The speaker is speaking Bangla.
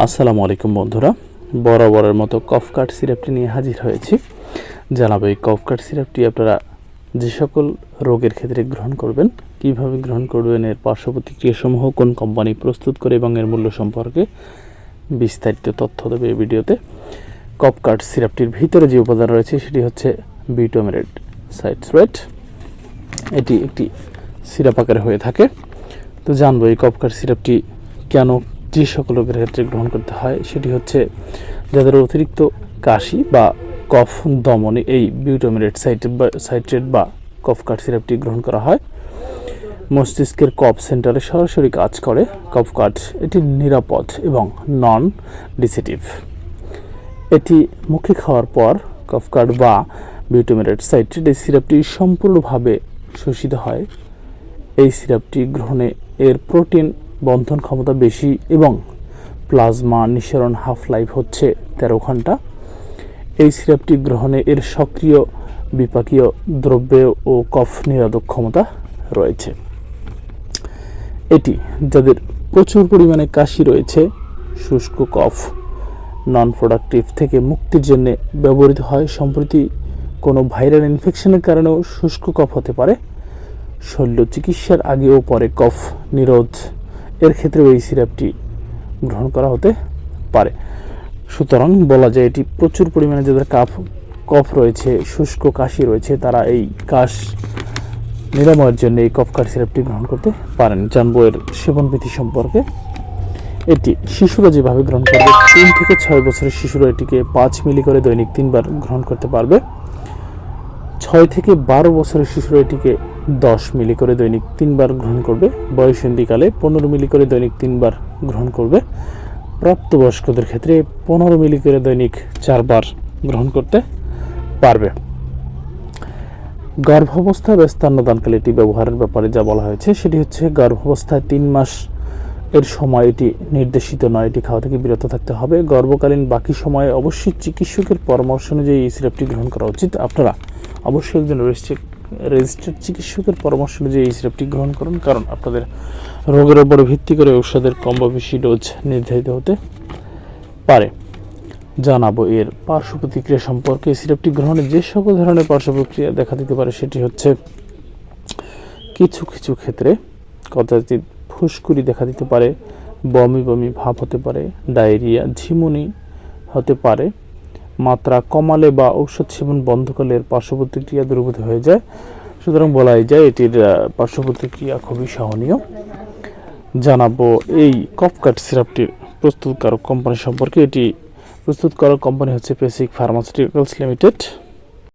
আসসালামু আলাইকুম বন্ধুরা, বরাবরের মতো কফকাট সিরাপটি নিয়ে হাজির হয়েছি। জানাবো এই কফকাট সিরাপটি আপনারা যে সকল রোগের ক্ষেত্রে গ্রহণ করবেন, কিভাবে গ্রহণ করবেন, এর পার্শ্ব প্রতিক্রিয়াসমূহ, কোন কোম্পানি প্রস্তুত করে এবং এর মূল্য সম্পর্কে বিস্তারিত তথ্য দেবে এই ভিডিওতে। কফকাট সিরাপটির ভিতরে যে উপাদান রয়েছে সেটি হচ্ছে বিউটামেরেট সাইট্রেট। এটি একটি সিরাপ আকারে হয়ে থাকে। তো জানবো এই কফকাট সিরাপটি কেন যে সকল রোগের ক্ষেত্রে গ্রহণ করতে হয়। সেটি হচ্ছে যাদের অতিরিক্ত কাশি বা কফ দমনে এই বিউটামেরেট সাইট্রেট বা কফকাট সিরাপটি গ্রহণ করা হয়। মস্তিষ্কের কফ সেন্টারে সরাসরি কাজ করে কফকাট। এটি নিরাপদ এবং নন ডিসেটিভ। এটি মুখে খাওয়ার পর কফকাট বা বিউটামেরেট সাইট্রেট এই সিরাপটি সম্পূর্ণভাবে শোষিত হয়। এই সিরাপটি গ্রহণে এর প্রোটিন বন্ধন ক্ষমতা বেশি এবং প্লাজমা নিঃসরণ হাফ লাইফ হচ্ছে 13 ঘন্টা। এই সিরাপটি গ্রহণে এর সক্রিয় বিপাকীয় দ্রব্য ও কফ নিরোধক ক্ষমতা রয়েছে। এটি যাদের প্রচুর পরিমাণে কাশি রয়েছে, শুষ্ক কফ, নন প্রোডাক্টিভ থেকে মুক্তির জন্য ব্যবহৃত হয়। সম্প্রতি কোনো ভাইরাল ইনফেকশনের কারণেও শুষ্ক কফ হতে পারে। শল্য চিকিৎসার আগে ও পরে কফ নিরোধ এর ক্ষেত্রেও এই সিরাপটি গ্রহণ করা হতে পারে। সুতরাং বলা যায় এটি প্রচুর পরিমাণে যাদের কফ রয়েছে, শুষ্ক কাশি রয়েছে, তারা এই কাশ নিরাময়ের জন্য এই কফকাট সিরাপটি গ্রহণ করতে পারেন। জানবো এর সেবনবিধি সম্পর্কে। এটি শিশুরা যেভাবে গ্রহণ করবে, 3 থেকে 6 বছরের শিশুরা এটিকে 5 মিলি করে দৈনিক 3 বার গ্রহণ করতে পারবে। 6 থেকে 12 বছরের শিশুরা এটিকে 10 মিলি করে দৈনিক 3 বার গ্রহণ করবে। বয়সন্ধিকালে 15 মিলি করে দৈনিক 3 বার গ্রহণ করবে। প্রাপ্তবয়স্কদের ক্ষেত্রে 15 মিলি করে দৈনিক 4 বার গ্রহণ করতে পারবে। গর্ভাবস্থা বা স্তন্যদানকালে এটি ব্যবহারের ব্যাপারে যা বলা হয়েছে সেটি হচ্ছে গর্ভাবস্থায় 3 মাস এর সময় এটি নির্দেশিত নয়, এটি খাওয়া থেকে বিরত থাকতে হবে। গর্ভকালীন বাকি সময়ে অবশ্যই চিকিৎসকের পরামর্শ অনুযায়ী এই সিরাপটি গ্রহণ করা উচিত। আপনারা অবশ্যই একজন রেজিস্টার্ড চিকিৎসকের পরামর্শ অনুযায়ী এই সিরাপটি গ্রহণ করুন, কারণ আপনাদের রোগের উপরে ভিত্তি করে ঔষধের কম বা বেশি ডোজ নির্ধারিত হতে পারে। জানাবো এর পার্শ্ব প্রতিক্রিয়া সম্পর্কে। এই সিরাপটি গ্রহণে যে সকল ধরনের পার্শ্ব প্রতিক্রিয়া দেখা দিতে পারে সেটি হচ্ছে কিছু কিছু ক্ষেত্রে কদাচিৎ ফুসকুড়ি দেখা দিতে পারে, বমি বমি ভাব হতে পারে, ডায়রিয়া, ঝিমুনি হতে পারে। মাত্রা কমালে বা ঔষধ সেবন বন্ধ করলে এর পার্শ্ব প্রতিক্রিয়া দূরীভূত হয়ে যায়। সুতরাং বলাই যায় এটির পার্শ্ব প্রতিক্রিয়া খুবই সহনীয়। জানাবো এই কফকাট সিরাপটির প্রস্তুতকারক কোম্পানি সম্পর্কে। এটি প্রস্তুতকারক কোম্পানি হচ্ছে পেসিক ফার্মাসিউটিক্যালস লিমিটেড।